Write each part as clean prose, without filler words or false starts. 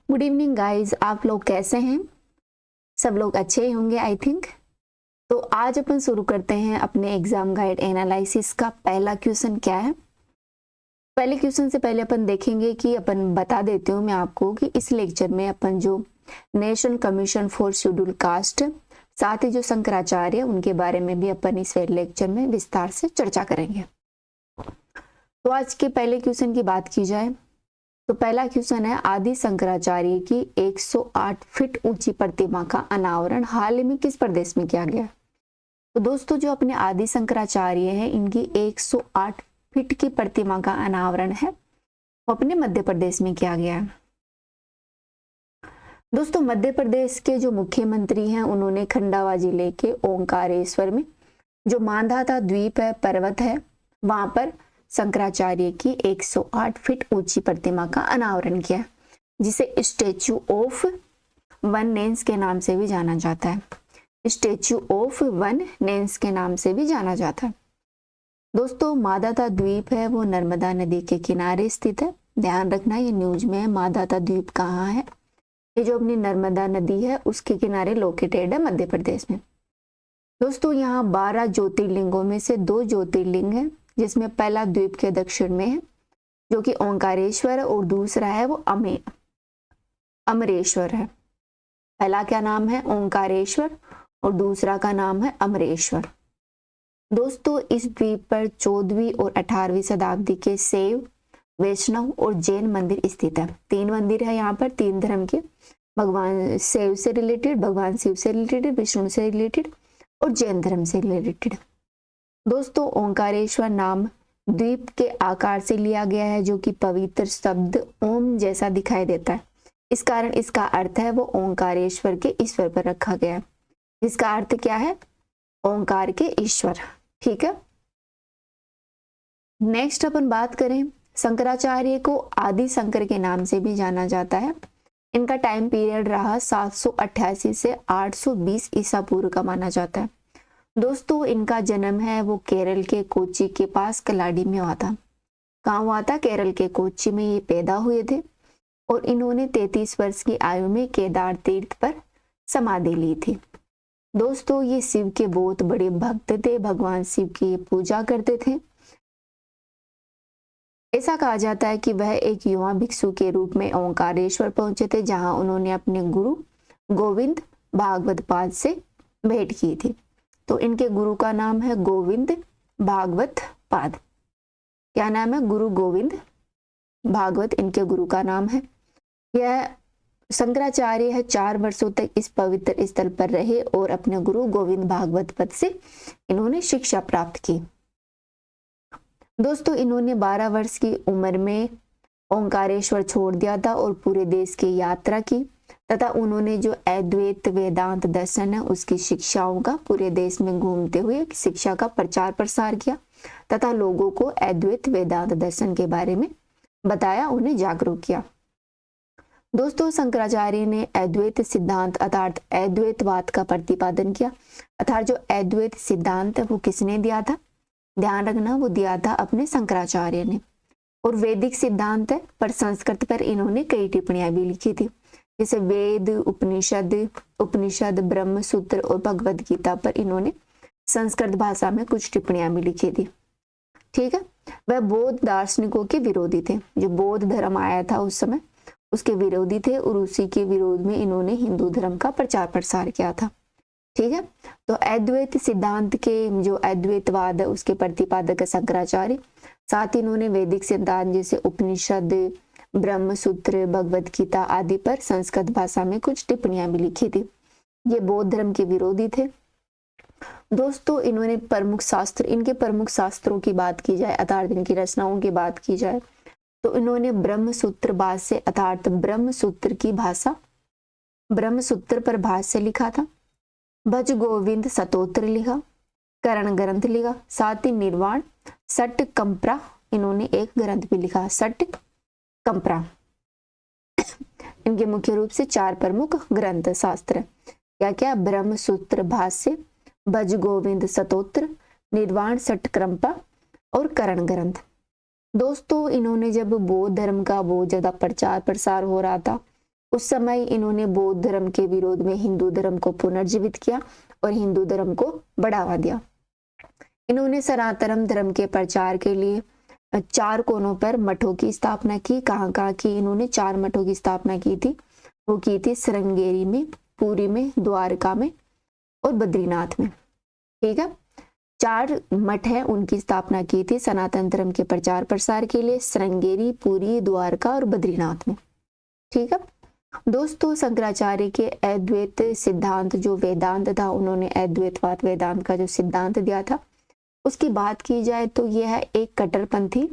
Good evening guys, आप लोग कैसे हैं? सब लोग अच्छे ही होंगे आई थिंक। तो आज अपन शुरू करते हैं अपने एग्जाम गाइड एनालिसिस का पहला क्वेश्चन क्या है। पहले क्वेश्चन से पहले अपन देखेंगे कि अपन बता देती हूँ मैं आपको कि इस लेक्चर में अपन जो national commission for schedule caste साथ ही जो शंकराचार्य उनके बारे में भी अपन इस लेक्चर में विस्तार से चर्चा करेंगे। तो आज के पहले क्वेश्चन की बात की जाए तो पहला क्वेश्चन है, आदि शंकराचार्य की 108 फीट ऊंची प्रतिमा का अनावरण हाल ही में किस प्रदेश में किया गया? तो दोस्तों जो अपने आदि शंकराचार्य हैं इनकी 108 फीट की प्रतिमा का अनावरण है वो अपने मध्य प्रदेश में किया गया है। दोस्तों मध्य प्रदेश के जो मुख्यमंत्री हैं उन्होंने खंडावा जिले के ओंकारेश्वर में जो मांधाता द्वीप है, पर्वत है, वहां पर शंकराचार्य की 108 फीट ऊंची प्रतिमा का अनावरण किया जिसे स्टैच्यू ऑफ वन नेंस के नाम से भी जाना जाता है। स्टैच्यू ऑफ वन नेंस के नाम से भी जाना जाता है। दोस्तों मांधाता द्वीप है वो नर्मदा नदी के किनारे स्थित है। ध्यान रखना ये न्यूज में है, मांधाता द्वीप कहाँ है? ये जो अपनी नर्मदा नदी है उसके किनारे लोकेटेड है मध्य प्रदेश में। दोस्तों यहाँ 12 ज्योतिर्लिंगों में से 2 ज्योतिर्लिंग है जिसमें पहला द्वीप के दक्षिण में है जो कि ओंकारेश्वर है और दूसरा है वो अमरेश्वर है। पहला क्या नाम है? ओंकारेश्वर और दूसरा का नाम है अमरेश्वर। दोस्तों इस द्वीप पर 14वीं और 18वीं शताब्दी के शैव, वैष्णव और जैन मंदिर स्थित है। 3 मंदिर है यहाँ पर, 3 धर्म के, भगवान शैव से रिलेटेड, भगवान शिव से रिलेटेड, विष्णु से रिलेटेड और जैन धर्म से रिलेटेड। दोस्तों ओंकारेश्वर नाम द्वीप के आकार से लिया गया है जो कि पवित्र शब्द ओम जैसा दिखाई देता है। इस कारण इसका अर्थ है वो ओंकारेश्वर के ईश्वर पर रखा गया है। इसका अर्थ क्या है? ओंकार के ईश्वर। ठीक है। नेक्स्ट अपन बात करें, शंकराचार्य को आदि शंकर के नाम से भी जाना जाता है। इनका टाइम पीरियड रहा 788 से 820 ईसा पूर्व का माना जाता है। दोस्तों इनका जन्म है वो केरल के कोच्चि के पास कलाडी में हुआ था। कहाँ हुआ था? केरल के कोच्चि में ये पैदा हुए थे और इन्होंने 33 वर्ष की आयु में केदार तीर्थ पर समाधि ली थी। दोस्तों ये शिव के बहुत बड़े भक्त थे, भगवान शिव की पूजा करते थे। ऐसा कहा जाता है कि वह एक युवा भिक्षु के रूप में ओंकारेश्वर पहुंचे थे जहां उन्होंने अपने गुरु गोविंद भागवत पाद से भेंट की थी। तो इनके गुरु का नाम है गोविंद भागवत पाद। क्या नाम है? गुरु गोविंद भागवत इनके गुरु का नाम है। यह शंकराचार्य है 4 वर्षों तक इस पवित्र स्थल पर रहे और अपने गुरु गोविंद भागवत पद से इन्होंने शिक्षा प्राप्त की। दोस्तों इन्होंने 12 वर्ष की उम्र में ओंकारेश्वर छोड़ दिया था और पूरे देश की यात्रा की तथा उन्होंने जो अद्वैत वेदांत दर्शन है उसकी शिक्षाओं का पूरे देश में घूमते हुए शिक्षा का प्रचार प्रसार किया तथा लोगों को अद्वैत वेदांत दर्शन के बारे में बताया, उन्हें जागरूक किया। दोस्तों शंकराचार्य ने अद्वैत सिद्धांत अर्थात अद्वैतवाद का प्रतिपादन किया। अर्थात जो अद्वैत सिद्धांत है वो किसने दिया था? ध्यान रखना, वो दिया था अपने शंकराचार्य ने। और वैदिक सिद्धांत है पर संस्कृत पर इन्होंने कई टिप्पणियां भी लिखी थी, जैसे वेद, उपनिषद, ब्रह्म सूत्र और भगवद गीता पर इन्होंने संस्कृत भाषा में कुछ टिप्पणियां भी लिखी थी। ठीक है। वह बौद्ध दार्शनिकों के विरोधी थे। जो बौद्ध धर्म आया था उस समय उसके विरोधी थे और उसी के विरोध में इन्होंने हिंदू धर्म का प्रचार प्रसार किया था। ठीक है। तो अद्वैत सिद्धांत के जो अद्वैतवाद है उसके प्रतिपादक शंकराचार्य, साथ ही इन्होंने वैदिक सिद्धांत जैसे उपनिषद, ब्रह्म सूत्र, भगवद गीता आदि पर संस्कृत भाषा में कुछ टिप्पणियां भी लिखी थी। ये बौद्ध धर्म के विरोधी थे। दोस्तों इन्होंने इनके प्रमुख शास्त्रों की बात की जाए अर्थात इनकी रचनाओं की बात की जाए तो इन्होंने ब्रह्म सूत्र भाष्य अर्थात ब्रह्म सूत्र पर भाष्य लिखा था, भज गोविंद स्तोत्र लिखा, करण ग्रंथ लिखा, साथ ही निर्वाण सट कंपरा इन्होंने एक ग्रंथ भी लिखा, सट कंपरा। इनके मुख्य रूप से 4 प्रमुख ग्रंथ शास्त्र क्या क्या? ब्रह्म सूत्र भाष्य, भज गोविंद स्तोत्र, निर्वाण सट कंपरा और करण ग्रंथ। दोस्तों इन्होंने जब बौद्ध धर्म का बहुत ज्यादा प्रचार प्रसार हो रहा था उस समय इन्होंने बौद्ध धर्म के विरोध में हिंदू धर्म को पुनर्जीवित किया और हिंदू धर्म को बढ़ावा दिया। इन्होंने सनातन धर्म के प्रचार के लिए 4 कोनों पर मठों की स्थापना की। कहाँ कहाँ की? इन्होंने 4 मठों की स्थापना की थी। वो की थी श्रृंगेरी में, पुरी में, द्वारका में और बद्रीनाथ में। ठीक है, 4 मठ है, उनकी स्थापना की थी सनातन धर्म के प्रचार प्रसार के लिए, श्रृंगेरी, पुरी, द्वारका और बद्रीनाथ में। ठीक है दोस्तों, शंकराचार्य के अद्वैत सिद्धांत जो वेदांत था, उन्होंने अद्वैतवाद वेदांत का जो सिद्धांत दिया था, उसकी बात की जाए तो यह एक कट्टरपंथी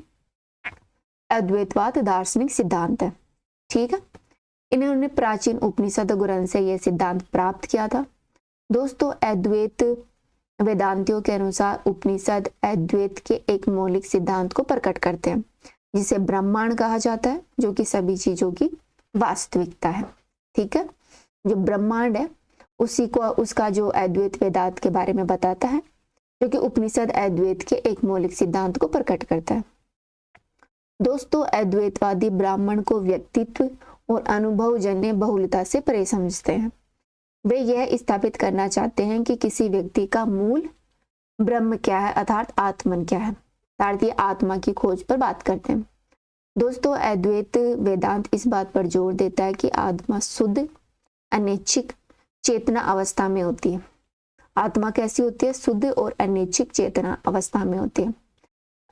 अद्वैतवाद दार्शनिक सिद्धांत है। ठीक है, इन्होंने प्राचीन उपनिषद ग्रंथ से यह सिद्धांत प्राप्त किया था। दोस्तों, अद्वैत वेदांतियों के अनुसार उपनिषद अद्वैत के एक मौलिक सिद्धांत को प्रकट करते हैं, जिसे ब्रह्मांड कहा जाता है, जो कि सभी चीजों की वास्तविकता है। ठीक है, जो ब्रह्मांड है उसी को, उसका जो अद्वैत वेदांत के बारे में बताता है, जो कि उपनिषद अद्वैत के एक मौलिक सिद्धांत को प्रकट करता है। दोस्तों, अद्वैतवादी ब्राह्मण को व्यक्तित्व और अनुभवजन्य बहुलता से परे समझते हैं। वे यह स्थापित करना चाहते हैं कि किसी व्यक्ति का मूल ब्रह्म क्या है, अर्थात आत्मन क्या है, अर्थात ये आत्मा की खोज पर बात करते हैं। दोस्तों, अद्वैत वेदांत इस बात पर जोर देता है कि आत्मा शुद्ध अनैच्छिक चेतना अवस्था में होती है। आत्मा कैसी होती है? शुद्ध और अनैच्छिक चेतना अवस्था में होती है।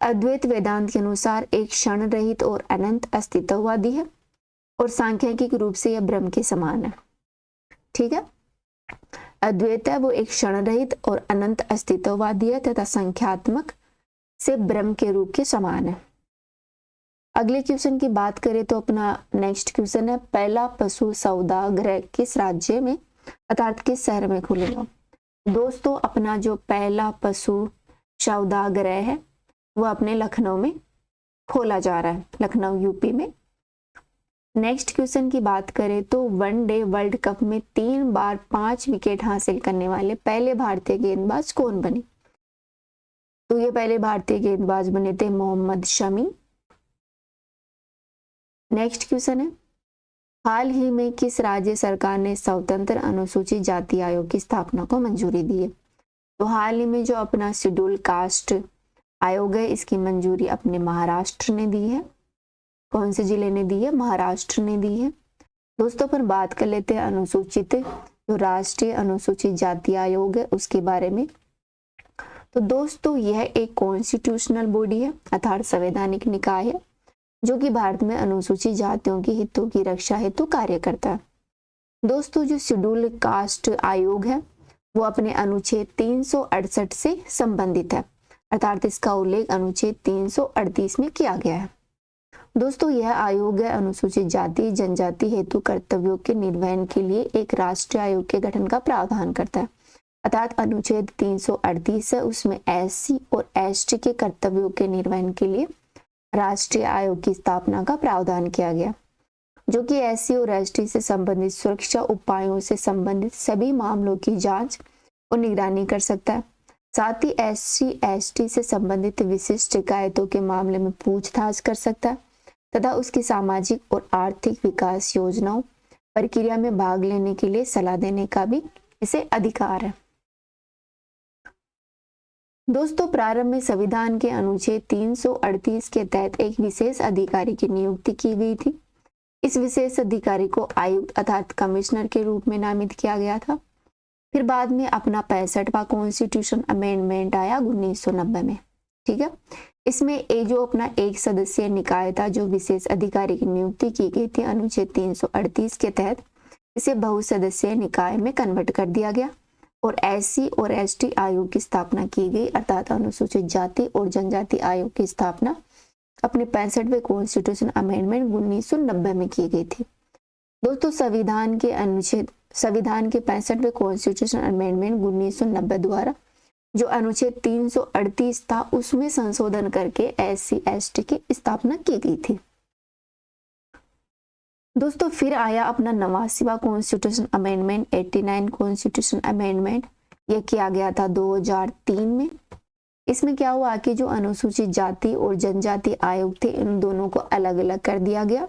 अद्वैत वेदांत के अनुसार एक क्षण रहित और अनंत अस्तित्ववादी है और सांख्यिक रूप से यह ब्रह्म के समान है। ठीक है, अद्वैत है वो एक क्षण रहित और अनंत अस्तित्ववादी है तथा संख्यात्मक से ब्रह्म के रूप के समान है। अगले क्वेश्चन की बात करें तो अपना नेक्स्ट क्वेश्चन है, पहला पशु सौदागर किस राज्य में अर्थात किस शहर में खुलेगा? दोस्तों, अपना जो पहला पशु सौदागर है वो अपने लखनऊ में खोला जा रहा है, लखनऊ यूपी में। नेक्स्ट क्वेश्चन की बात करें तो वनडे वर्ल्ड कप में 3 बार 5 विकेट हासिल करने वाले पहले भारतीय गेंदबाज कौन बने? तो ये पहले भारतीय गेंदबाज बने थे मोहम्मद शमी। नेक्स्ट क्वेश्चन है, हाल ही में किस राज्य सरकार ने स्वतंत्र अनुसूचित जाति आयोग की स्थापना को मंजूरी दी है? तो हाल ही में जो अपना शेड्यूल कास्ट आयोग है, इसकी मंजूरी अपने महाराष्ट्र ने दी है। कौन से जिले ने दी है? महाराष्ट्र ने दी है। दोस्तों, पर बात कर लेते हैं अनुसूचित जो राष्ट्रीय अनुसूचित जाति आयोग है उसके बारे में। तो दोस्तों, यह एक कॉन्स्टिट्यूशनल बॉडी है अर्थात संवैधानिक निकाय है, जो कि भारत में अनुसूचित जातियों के हितों की रक्षा हेतु कार्य करता है। दोस्तों, जो शेड्यूल कास्ट आयोग है वो अपने अनुच्छेद 368 से संबंधित है, अर्थात इसका उल्लेख अनुच्छेद 338 में किया गया है। दोस्तों, यह आयोग है अनुसूचित जाति जनजाति हेतु कर्तव्यों के निर्वहन के लिए एक राष्ट्रीय आयोग के गठन का प्रावधान करता है, अर्थात अनुच्छेद 338 है उसमें SC और ST के कर्तव्यों के निर्वहन के लिए राष्ट्रीय आयोग की स्थापना का प्रावधान किया गया, जो कि SC और ST से संबंधित सुरक्षा उपायों से संबंधित सभी मामलों की जांच और निगरानी कर सकता है। साथ ही SC ST से संबंधित विशिष्ट शिकायतों के मामले में पूछताछ कर सकता है तथा उसकी सामाजिक और आर्थिक विकास योजनाओं प्रक्रिया में भाग लेने के लिए सलाह देने का भी इसे अधिकार है। दोस्तों, प्रारंभ में संविधान के अनुच्छेद 338 के तहत एक विशेष अधिकारी की नियुक्ति की गई थी। इस विशेष अधिकारी को आयुक्त अर्थात कमिश्नर के रूप में नामित किया गया था। फिर बाद में अपना 65वां कॉन्स्टिट्यूशन अमेंडमेंट आया 1990 में। ठीक है, इसमें जो अपना एक सदस्यीय निकाय था जो विशेष अधिकारी की नियुक्ति की गई थी अनुच्छेद 338 के तहत, इसे बहुसदस्यीय निकाय में कन्वर्ट कर दिया गया और SC और ST आयोग की स्थापना की गई, अर्थात अनुसूचित जाति और जनजाति आयोग की स्थापना अपने 65वें कॉन्स्टिट्यूशन अमेंडमेंट 1990 में की गई थी। दोस्तों, संविधान के 65वें कॉन्स्टिट्यूशन अमेंडमेंट 1990 द्वारा जो अनुच्छेद 338 था उसमें संशोधन करके SC ST की स्थापना की गई थी। दोस्तों, फिर आया अपना 89वां कॉन्स्टिट्यूशन अमेंडमेंट 89 कॉन्स्टिट्यूशन अमेंडमेंट, यह किया गया था 2003 में। इसमें क्या हुआ कि जो अनुसूचित जाति और जनजाति आयोग थे इन दोनों को अलग अलग कर दिया गया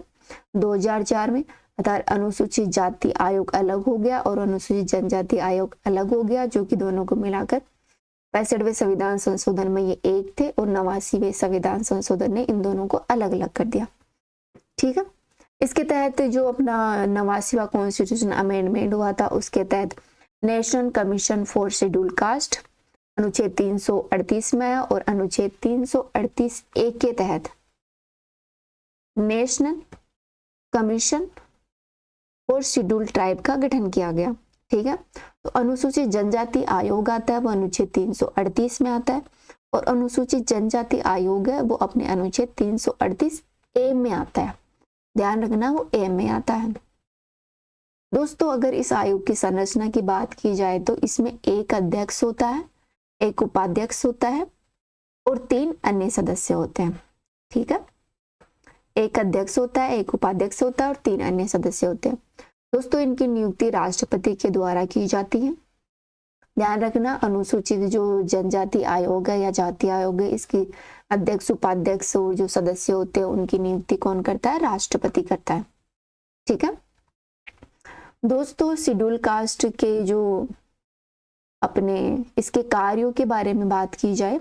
2004 में। अर्थात अनुसूचित जाति आयोग अलग हो गया और अनुसूचित जनजाति आयोग अलग हो गया, जो कि दोनों को मिलाकर 65वें संविधान संशोधन में ये एक थे और 89वें संविधान संशोधन ने इन दोनों को अलग अलग कर दिया। ठीक है, इसके तहत जो अपना 89वां कॉन्स्टिट्यूशन अमेंडमेंट हुआ था, उसके तहत national commission for schedule caste अनुच्छेद 338 में आया और अनुच्छेद 338 ए के तहत नेशनल कमीशन और शेड्यूल ट्राइब का गठन किया गया। ठीक है, तो अनुसूचित जनजाति आयोग आता है वो अनुच्छेद 338 में आता है और अनुसूचित जनजाति आयोग है वो अपने अनुच्छेद 338 ए में आता है। ध्यान रखना वो ए में आता है। दोस्तों, अगर इस आयोग की संरचना की बात की जाए तो इसमें एक अध्यक्ष होता है, एक उपाध्यक्ष होता है और 3 अन्य सदस्य होते हैं। ठीक है, एक अध्यक्ष होता है, एक उपाध्यक्ष होता है और 3 अन्य सदस्य होते हैं। दोस्तों, इनकी नियुक्ति राष्ट्रपति के द्वारा की जाती है। ध्यान रखना, अनुसूचित जो जनजाति आयोग है या जाति आयोग है, इसकी अध्यक्ष, उपाध्यक्ष और जो सदस्य होते हैं उनकी नियुक्ति कौन करता है? राष्ट्रपति करता है। ठीक है दोस्तों, शेड्यूल कास्ट के जो अपने इसके कार्यों के बारे में बात की जाए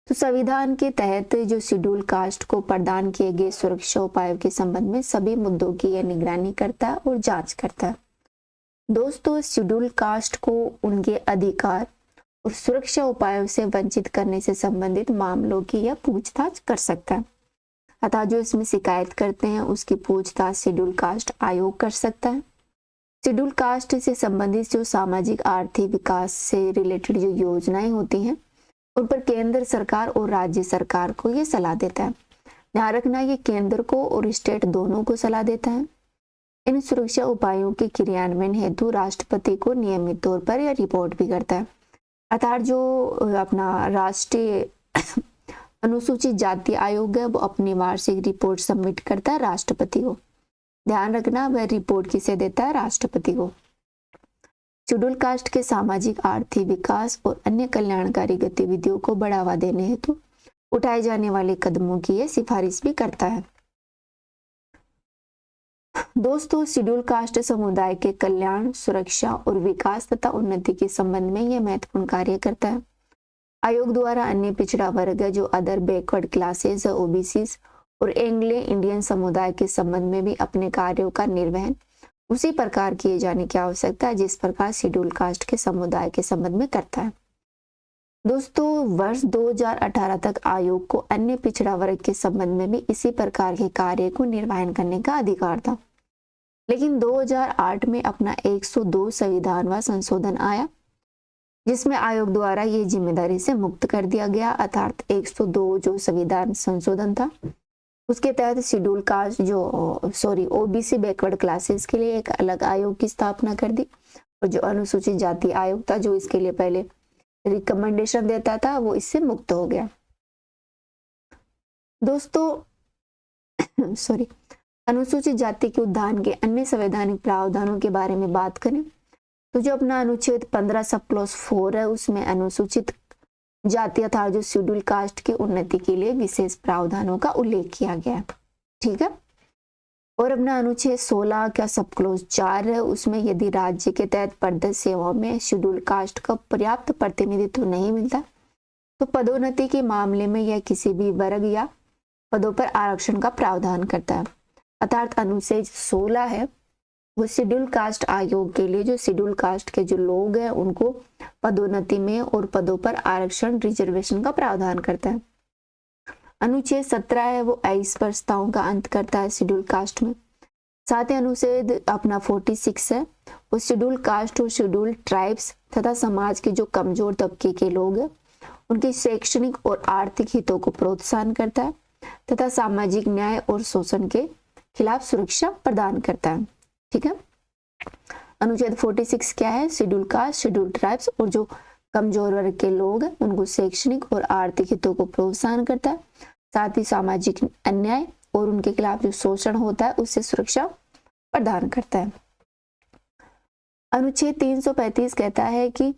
तो संविधान के तहत जो शेड्यूल कास्ट को प्रदान किए गए सुरक्षा उपायों के संबंध में सभी मुद्दों की यह निगरानी करता है और जांच करता है। दोस्तों, शेड्यूल कास्ट को उनके अधिकार और सुरक्षा उपायों से वंचित करने से संबंधित मामलों की यह पूछताछ कर सकता है। अतः जो इसमें शिकायत करते हैं उसकी पूछताछ शेड्यूल कास्ट आयोग कर सकता है। शेड्यूल कास्ट से संबंधित जो सामाजिक आर्थिक विकास से रिलेटेड जो योजनाएं होती हैं उन पर केंद्र सरकार और राज्य सरकार को ये सलाह देता है। ध्यान रखना, ये केंद्र को और स्टेट दोनों को सलाह देता है। इन सुरक्षा उपायों के क्रियान्वयन हेतु राष्ट्रपति को नियमित तौर पर यह रिपोर्ट भी करता है। अर्थात जो अपना राष्ट्रीय अनुसूचित जाति आयोग है वो अपनी वार्षिक रिपोर्ट सबमिट करता है राष्ट्रपति को। ध्यान रखना, वह रिपोर्ट किसे देता है? राष्ट्रपति को। शेड्यूल कास्ट के सामाजिक आर्थिक विकास और अन्य कल्याणकारी गतिविधियों को बढ़ावा देने हेतु उठाए जाने वाले कदमों की यह सिफारिश भी करता है। दोस्तों, शेड्यूल कास्ट समुदाय के कल्याण, सुरक्षा और विकास तथा उन्नति के संबंध में यह महत्वपूर्ण कार्य करता है। आयोग द्वारा अन्य पिछड़ा वर्ग है जो अदर बैकवर्ड क्लासेस, ओबीसी और एंग्लो इंडियन समुदाय के संबंध में भी अपने कार्यों का निर्वहन उसी प्रकार किए जाने की आवश्यकता है जिस प्रकार शेड्यूल कास्ट के समुदाय के संबंध में करता है। दोस्तों, वर्ष 2018 तक आयोग को अन्य पिछड़ा वर्ग के संबंध में भी इसी प्रकार के कार्य को निर्वहन करने का अधिकार था, लेकिन 2008 में अपना 102 संविधान संशोधन आया जिसमें आयोग द्वारा ये जिम्मेदारी से मुक्त कर दिया गया। अर्थात 102 जो संविधान संशोधन था उसके तहत schedule caste OBC backward classes के लिए एक अलग आयोग की स्थापना कर दी और जो अनुसूचित जाति आयोग था जो इसके लिए पहले रिकमेंडेशन देता था वो इससे मुक्त हो गया। दोस्तों अनुसूचित जाति के उत्थान के अन्य संवैधानिक प्रावधानों के बारे में बात करें तो जो अपना अनुच्छेद 15 सब क्लॉज 4 है उसमें अनुसूचित जाति अर्थात जो शेड्यूल कास्ट की उन्नति के लिए विशेष प्रावधानों का उल्लेख किया गया है। ठीक है, और अपना अनुच्छेद 16 का सब क्लॉज 4 है उसमें यदि राज्य के तहत प्रदत्त सेवाओं में शेड्यूल कास्ट का पर्याप्त प्रतिनिधित्व नहीं मिलता तो पदोन्नति के मामले में यह किसी भी वर्ग या पदों पर आरक्षण का प्रावधान करता है। अर्थात अनुच्छेद 16 है वो शेड्यूल कास्ट आयोग के लिए जो शेड्यूल कास्ट के जो लोग हैं उनको पदोन्नति में और पदों पर आरक्षण रिजर्वेशन का प्रावधान करता है। अनुच्छेद 17 है वो अस्पृश्यताओं का अंत करता है शेड्यूल कास्ट में। साथ ही अनुच्छेद अपना 46 है वो शेड्यूल कास्ट और शेड्यूल ट्राइब्स तथा समाज के जो कमजोर तबके के लोग हैं उनके शैक्षणिक और आर्थिक हितों को प्रोत्साहन करता है तथा सामाजिक न्याय और शोषण के खिलाफ सुरक्षा प्रदान करता है। ठीक है, अनुच्छेद 46 क्या है? शेड्यूल कास्ट, शेड्यूल ट्राइब्स और जो कमजोर वर्ग के लोग हैं उनको शैक्षणिक और आर्थिक हितों को प्रोत्साहन करता है, साथ ही सामाजिक अन्याय और उनके खिलाफ जो शोषण होता है उससे सुरक्षा प्रदान करता है। अनुच्छेद 335 कहता है कि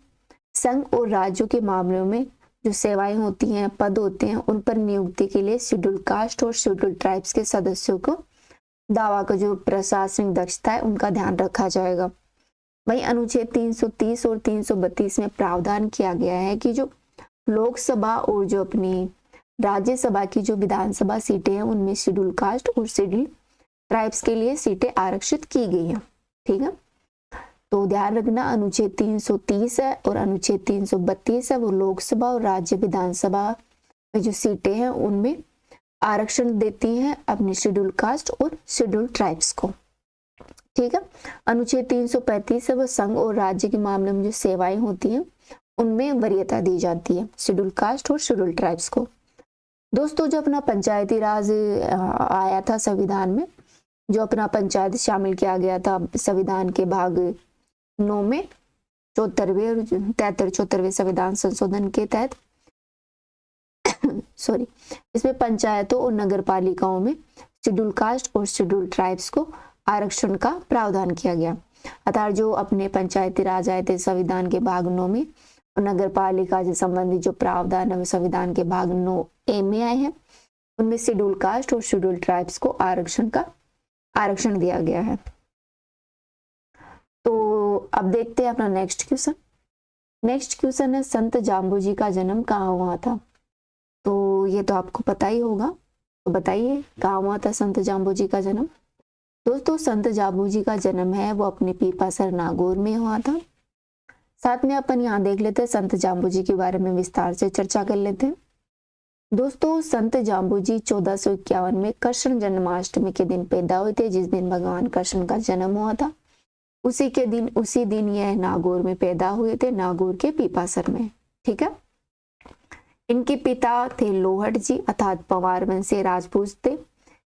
संघ और राज्यों के मामलों में जो सेवाएं होती हैं, पद होते हैं, उन पर नियुक्ति के लिए शेड्यूल कास्ट और शेड्यूल ट्राइब्स के सदस्यों को दावा का जो प्रशासनिक दक्षता है उनका ध्यान रखा जाएगा। वहीं अनुच्छेद 330 और 332 में प्रावधान किया गया है कि जो लोकसभा और जो अपनी राज्यसभा की जो विधानसभा सीटें हैं उनमें शेड्यूल कास्ट और शेड्यूल ट्राइब्स के लिए सीटें आरक्षित की गई हैं। ठीक है, तो ध्यान रखना अनुच्छेद 330 है और अनुच्छेद 332 है वो लोकसभा और राज्य विधानसभा में जो सीटें हैं उनमें आरक्षण देती हैं अपने शेड्यूल कास्ट और शेड्यूल ट्राइब्स को। ठीक है, अनुच्छेद 335 है वो संघ और राज्य के मामले में जो सेवाएं होती हैं उनमें वरीयता दी जाती है शेड्यूल कास्ट और शेड्यूल ट्राइब्स को। दोस्तों, जो अपना पंचायती राज आया था संविधान में, जो अपना पंचायत शामिल किया गया था संविधान के भाग 9 में 74वें और 73-74वें संविधान संशोधन के तहत सॉरी, इसमें पंचायतों और नगर पालिकाओं में शेड्यूल कास्ट और शेड्यूल ट्राइब्स को आरक्षण का प्रावधान किया गया। अर्थात जो अपने पंचायती राज आए थे संविधान के भाग 9 में और नगर पालिका से संबंधित जो प्रावधान है संविधान के भाग 9A में आए हैं, उनमें शेड्यूल कास्ट और शेड्यूल ट्राइब्स को आरक्षण दिया गया है। तो अब देखते हैं अपना नेक्स्ट क्वेश्चन। नेक्स्ट क्वेश्चन है संत जाम्बू का जन्म कहाँ हुआ था? तो ये तो आपको पता ही होगा, तो बताइए कहाँ हुआ था संत जाम्बू का जन्म? दोस्तों, संत जाम्बू का जन्म है वो अपने पीपासर नागौर में हुआ था। साथ में अपन यहाँ देख लेते हैं संत जाम्बू के बारे में विस्तार से चर्चा कर लेते हैं। दोस्तों, संत जाम्बू 1451 में कृष्ण जन्माष्टमी के दिन पैदा हुए थे, जिस दिन भगवान कृष्ण का जन्म हुआ था उसी दिन यह नागौर में पैदा हुए थे, नागौर के पीपासर में। ठीक है, इनके पिता थे लोहट जी अर्थात पंवार वंशीय राजपूत थे।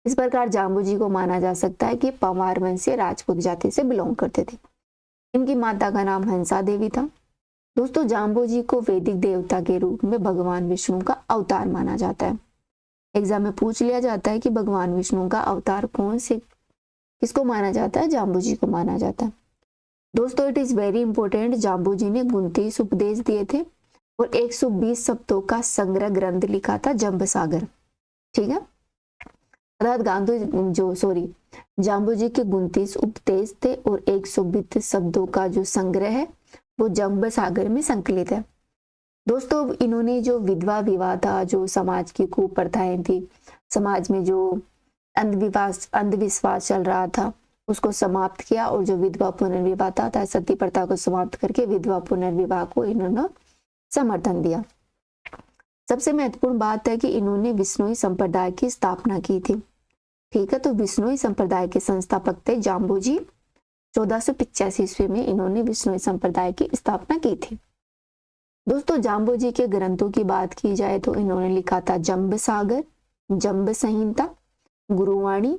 इस प्रकार जाम्बू जी को माना जा सकता है कि पंवार वंशीय राजपूत जाति से बिलोंग करते थे। इनकी माता का नाम हंसा देवी था। दोस्तों, जाम्बू जी को वैदिक देवता के रूप में भगवान विष्णु का अवतार माना जाता है। एग्जाम में पूछ लिया जाता है कि भगवान विष्णु का अवतार किसको माना जाता है? जाम्बू जी को माना जाता है। दोस्तों, it is very important, Jambu ji ने 29 उपदेश दिए थे और 120 शब्दों का संग्रह ग्रंथ लिखा था जंब सागर। ठीक है, अर्थात जाम्बू जी के 29 उपदेश थे और 120 शब्दों का जो संग्रह है वो जंब सागर में संकलित है। दोस्तों, इन्होंने जो विधवा विवाह था, जो समाज की कुप्रथाएं थी, समाज में जो अंधविश्वास चल रहा था उसको समाप्त किया और जो विधवा पुनर्विवाह था सती प्रथा को समाप्त करके विधवा पुनर्विवाह को इन्होंने समर्थन दिया। सबसे महत्वपूर्ण बात है कि इन्होंने विष्णुई संप्रदाय की स्थापना की थी। ठीक है, तो विष्णुई संप्रदाय के संस्थापक थे जाम्बू जी। 1485 ईस्वी में इन्होंने विष्णुई संप्रदाय की स्थापना की थी। दोस्तों, जाम्बू जी के ग्रंथों की बात की जाए तो इन्होंने लिखा था जंब सागर, जंब संहिता, गुरुवाणी,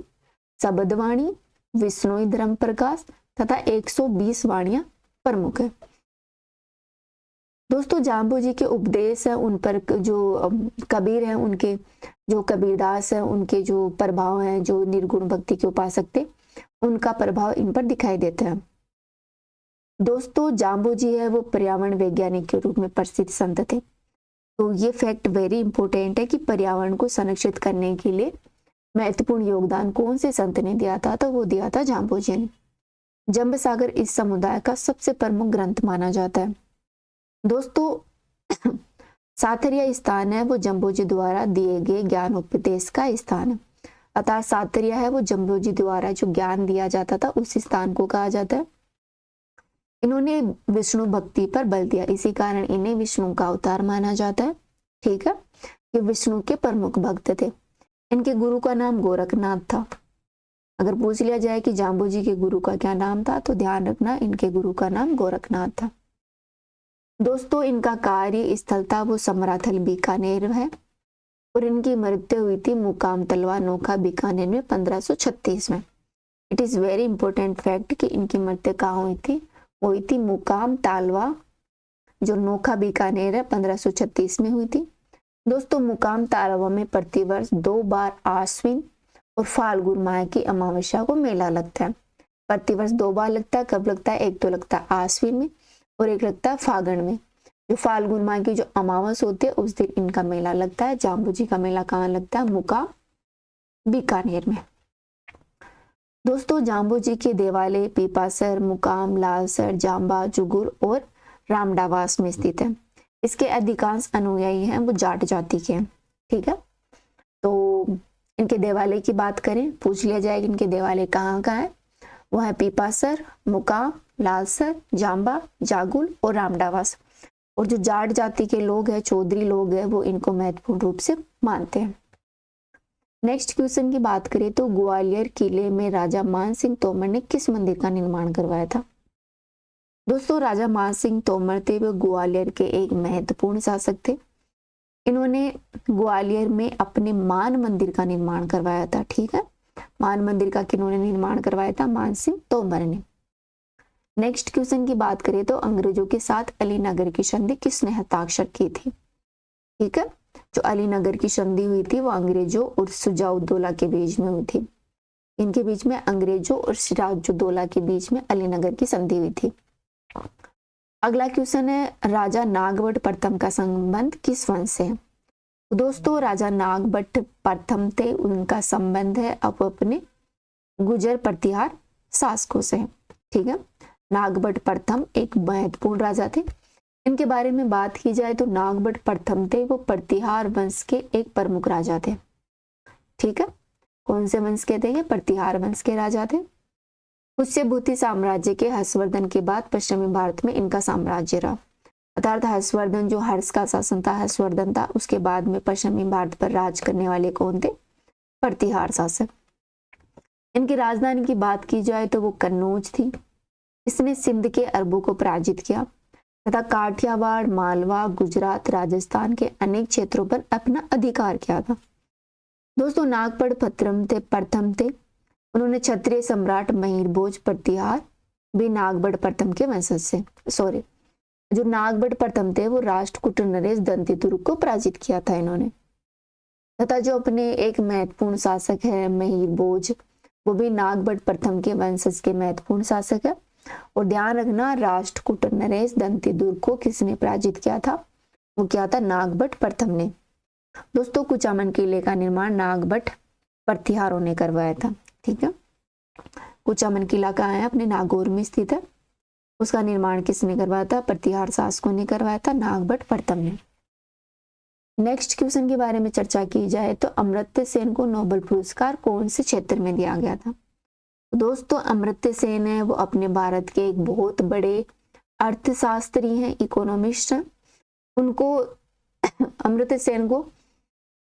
शबदवाणी, विष्णुई धर्म प्रकाश तथा 120 वाणियां प्रमुख है। दोस्तों, जाम्बू जी के उपदेश है उन पर जो कबीर हैं, उनके जो कबीरदास है, उनके जो प्रभाव हैं, जो निर्गुण भक्ति के उपासक थे, उनका प्रभाव इन पर दिखाई देता है। दोस्तों, जाम्बू जी है वो पर्यावरण वैज्ञानिक के रूप में प्रसिद्ध संत थे। तो ये फैक्ट वेरी इंपॉर्टेंट है कि पर्यावरण को संरक्षित करने के लिए महत्वपूर्ण योगदान कौन से संत ने दिया था? तो वो दिया था जाम्बू जी ने। जंब सागर इस समुदाय का सबसे प्रमुख ग्रंथ माना जाता है। दोस्तों, सातरिया स्थान है वो जम्बू जी द्वारा दिए गए ज्ञान उपदेश का स्थान है। अर्थात सातरिया है वो जम्बू जी द्वारा जो ज्ञान दिया जाता था उस स्थान को कहा जाता है। इन्होंने विष्णु भक्ति पर बल दिया, इसी कारण इन्हें विष्णु का अवतार माना जाता है। ठीक है, ये विष्णु के प्रमुख भक्त थे। इनके गुरु का नाम गोरखनाथ था। अगर पूछ लिया जाए कि जाम्बू जी के गुरु का क्या नाम था तो ध्यान रखना इनके गुरु का नाम गोरखनाथ था। दोस्तों, इनका कार्य स्थल था वो समराथल बीकानेर है और इनकी मृत्यु हुई थी मुकाम तलवा नोखा बीकानेर में 1536 में। It is very important fact कि इनकी मृत्यु कहाँ हुई थी? हुई थी मुकाम तालवा जो नोखा बीकानेर है 1536 में हुई थी। दोस्तों, मुकाम तालवा में प्रतिवर्ष 2 बार आश्विन और फाल्गुन माह की अमावस्या को मेला लगता है। प्रतिवर्ष 2 बार लगता है। कब लगता है? एक तो लगता है आश्विन में और एक लगता है फागुन में। जो फाल्गुन माह की जो अमावस होती है उस दिन इनका मेला लगता है। जाम्बू जी का मेला कहाँ लगता है? मुकाम बीकानेर में। दोस्तों जाम्बोजी के देवालय पीपासर, मुकाम, लालसर, जाम्बा, जुगुल और रामडावास में स्थित है। इसके अधिकांश अनुयायी हैं वो जाट जाति के हैं। ठीक है, तो इनके देवालय की बात करें, पूछ लिया जाएगा इनके देवालय कहाँ का है। वो है पीपासर, मुकाम, लालसर, जाम्बा, जागुल और रामडावास। और जो जाट जाति के लोग हैं, चौधरी लोग हैं, वो इनको महत्वपूर्ण रूप से मानते हैं। नेक्स्ट क्वेश्चन की बात करें तो ग्वालियर किले में राजा मान सिंह तोमर ने किस मंदिर का निर्माण करवाया था। दोस्तों राजा मान सिंह तोमर थे वो ग्वालियर के एक महत्वपूर्ण शासक थे। इन्होंने ग्वालियर में अपने मान मंदिर का निर्माण करवाया था। ठीक है, मान मंदिर का किन्होंने निर्माण करवाया था, मान सिंह तोमर ने। नेक्स्ट क्वेश्चन की बात करें तो अंग्रेजों के साथ अलीनगर की संधि किसने हस्ताक्षर की थी। ठीक है, जो अलीनगर की संधि हुई थी वो अंग्रेजों और सिराजुद्दौला के बीच में हुई थी। इनके बीच में अंग्रेजों और सिराजुद्दौला के बीच में अलीनगर की संधि हुई थी। अगला क्वेश्चन है राजा नागभट्ट प्रथम का संबंध किस वंश से है। दोस्तों राजा नागभट्ट प्रथम थे, उनका संबंध है अब अपने गुजर प्रतिहार शासकों से। ठीक है, नागभट्ट प्रथम एक महत्वपूर्ण राजा थे। इनके बारे में बात की जाए तो नागभट्ट प्रथम थे वो प्रतिहार वंश के एक प्रमुख राजा थे। ठीक है, कौन से वंश के थे ये, प्रतिहार वंश के राजा थे। पुष्यभूति साम्राज्य के हर्षवर्धन के बाद पश्चिमी भारत में इनका साम्राज्य रहा। अर्थात हर्षवर्धन जो हर्ष का शासन था, हर्षवर्धन था, उसके बाद में पश्चिमी भारत पर राज करने वाले कौन थे, प्रतिहार शासक। इनकी राजधानी की बात की जाए तो वो कन्नौज थी। इसने सिंध के अरबों को पराजित किया तथा काठियावाड़, मालवा, गुजरात, राजस्थान के अनेक क्षेत्रों पर अपना अधिकार किया था। दोस्तों नागभट्ट प्रथम थे, उन्होंने क्षत्रिय सम्राट महिरभोज प्रतिहार भी नागभट्ट प्रथम के वंशज से, सॉरी, जो नागभट्ट प्रथम थे वो राष्ट्रकूट नरेश दंतिदुर्ग को पराजित किया था इन्होंने। तथा जो अपने एक महत्वपूर्ण शासक है महिरभोज, वो भी नागभट्ट प्रथम के वंशज के महत्वपूर्ण शासक है। और ध्यान रखना राष्ट्रकूट नरेश दंतिदुर्ग को किसने पराजित किया था, वो क्या था, नागभट्ट प्रथम ने। दोस्तों कुचामन किले का निर्माण नागभट्ट प्रतिहारों ने करवाया था। ठीक है, कुचामन किला कहाँ है, अपने नागौर में स्थित है। उसका निर्माण किसने करवाया था, प्रतिहार शासकों ने करवाया था, नागभट्ट प्रथम ने। नेक्स्ट क्वेश्चन के बारे में चर्चा की जाए तो अमर्त्य सेन को नोबेल पुरस्कार कौन से क्षेत्र में दिया गया था। दोस्तों अमर्त्य सेन है वो अपने भारत के एक बहुत बड़े अर्थशास्त्री हैं, इकोनॉमिस्ट हैं। उनको अमर्त्य सेन को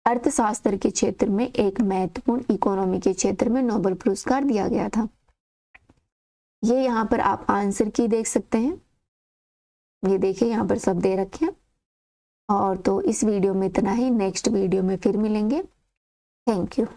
अर्थशास्त्र के क्षेत्र में एक महत्वपूर्ण इकोनॉमी के क्षेत्र में नोबेल पुरस्कार दिया गया था। ये यहाँ पर आप आंसर की देख सकते हैं, ये देखिए यहाँ पर सब दे रखे हैं। और तो इस वीडियो में इतना ही, नेक्स्ट वीडियो में फिर मिलेंगे। Thank you.